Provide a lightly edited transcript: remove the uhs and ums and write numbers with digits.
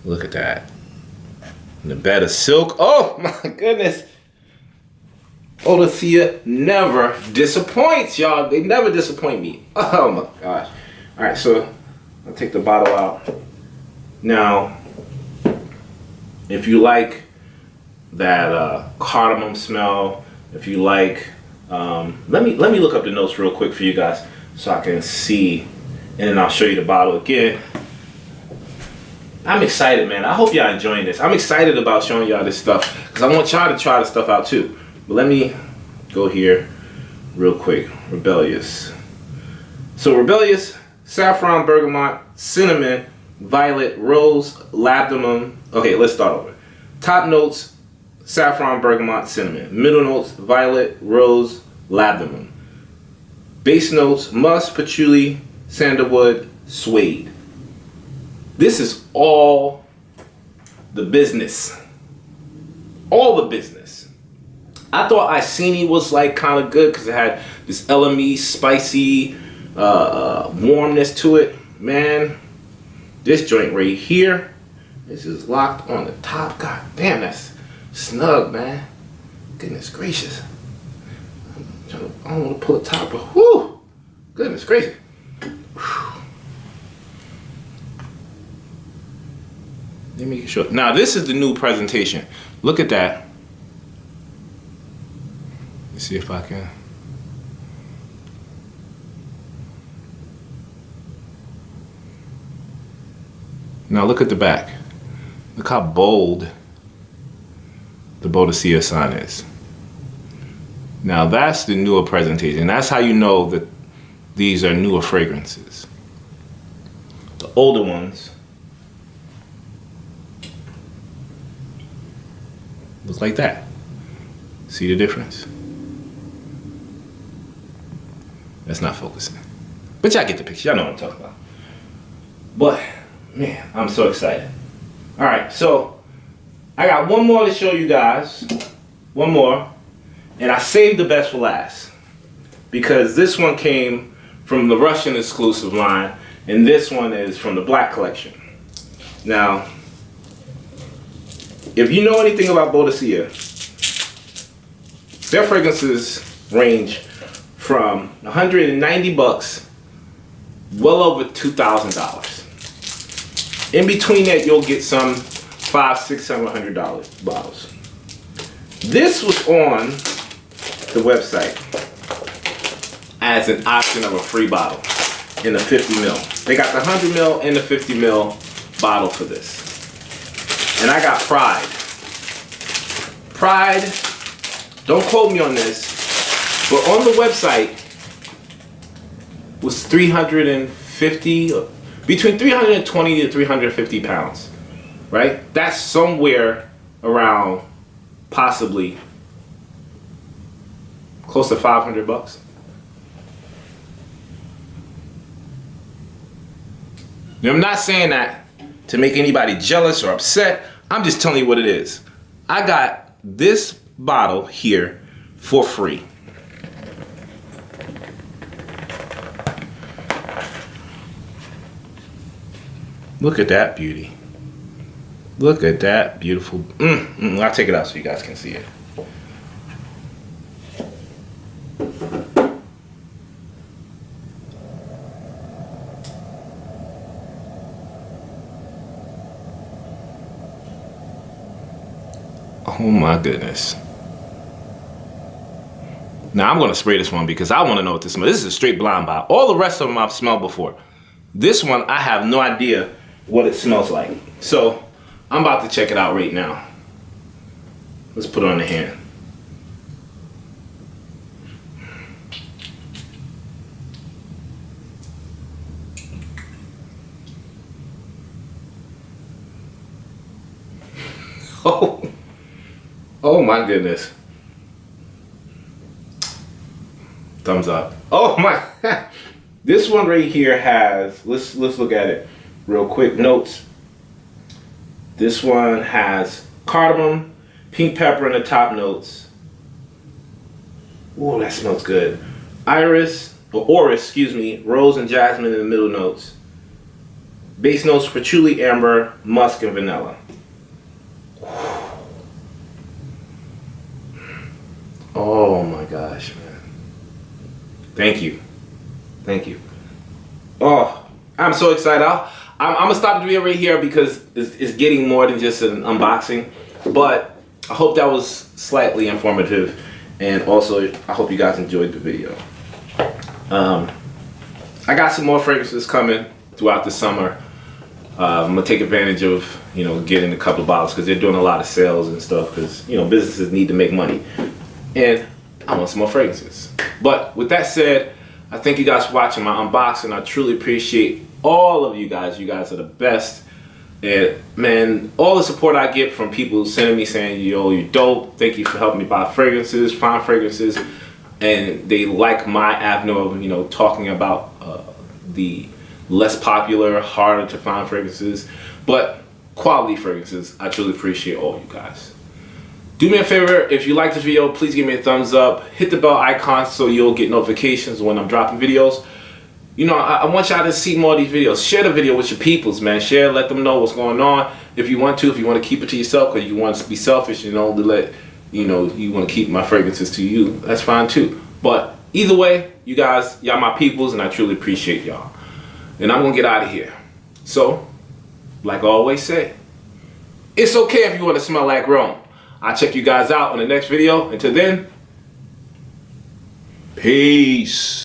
Look at that. And the bed of silk. Oh my goodness. Eau de Sia never disappoints, y'all. They never disappoint me. Oh my gosh. All right, so I'll take the bottle out. Now, if you like that cardamom smell, if you like, let me look up the notes real quick for you guys so I can see, and then I'll show you the bottle again. I'm excited, man. I hope y'all enjoying this. I'm excited about showing y'all this stuff because I want y'all to try the stuff out too. But let me go here real quick. Rebellious. So Rebellious, saffron, bergamot, cinnamon, violet, rose, labdanum. Okay, let's start over. Top notes, saffron, bergamot, cinnamon. Middle notes, violet, rose, labdanum. Base notes, musk, patchouli, sandalwood, suede. This is all the business. All the business. I thought Iceni was like kind of good because it had this LME, spicy warmness to it. Man, this joint right here, this is locked on the top. God damn, that's snug, man. Goodness gracious. I don't want to pull the top, but whoo, goodness gracious. Whew. Let me show. Now this is the new presentation. Look at that. Let's see if I can. Now look at the back. Look how bold the Eau de Sia sign is. Now that's the newer presentation. That's how you know that these are newer fragrances. The older ones look like that. See the difference? That's not focusing. But y'all get the picture. Y'all know what I'm talking about. But, man, I'm so excited. All right, so I got one more to show you guys. One more. And I saved the best for last. Because this one came from the Russian exclusive line. And this one is from the Black Collection. Now, if you know anything about Eau de Sia, their fragrances range from $190, well over $2,000. In between that, you'll get some $500, $600, $700 bottles. This was on the website as an option of a free bottle in the 50 ml. They got the 100 ml and the 50 ml bottle for this. And I got Pride. Pride, don't quote me on this, but on the website was 350, between 320 to 350 pounds, right? That's somewhere around possibly close to $500. Now, I'm not saying that to make anybody jealous or upset. I'm just telling you what it is. I got this bottle here for free. Look at that beauty. Look at that beautiful. I'll take it out so you guys can see it. Oh my goodness. Now I'm gonna spray this one because I wanna know what this smells. This is a straight blind buy. All the rest of them I've smelled before. This one, I have no idea what it smells like. So I'm about to check it out right now. Let's put it on the hand. Oh my goodness. Thumbs up. Oh my. This one right here has, let's look at it real quick. Notes. This one has cardamom, pink pepper in the top notes. Ooh, that smells good. Orris, excuse me, rose and jasmine in the middle notes. Base notes: patchouli, amber, musk, and vanilla. Oh my gosh, man. Thank you. Thank you. Oh, I'm so excited. I'm gonna stop the video right here because it's getting more than just an unboxing. But I hope that was slightly informative, and also I hope you guys enjoyed the video. I got some more fragrances coming throughout the summer. I'm gonna take advantage of, you know, getting a couple of bottles because they're doing a lot of sales and stuff, because, you know, businesses need to make money, and I want some more fragrances. But with that said, I thank you guys for watching my unboxing. I truly appreciate all of you guys. You guys are the best. And man, all the support I get from people sending me saying, yo, you're dope. Thank you for helping me buy fragrances, find fragrances. And they like my avenue of, you know, talking about the less popular, harder to find fragrances, but quality fragrances. I truly appreciate all you guys. Do me a favor, if you like this video, please give me a thumbs up. Hit the bell icon so you'll get notifications when I'm dropping videos. You know, I want y'all to see more of these videos. Share the video with your peoples, man. Share, let them know what's going on. If you want to keep it to yourself because you want to be selfish and only let, you know, you want to keep my fragrances to you, that's fine too. But either way, you guys, y'all my peoples, and I truly appreciate y'all. And I'm going to get out of here. So, like I always say, it's okay if you want to smell like Rome. I'll check you guys out on the next video. Until then, peace.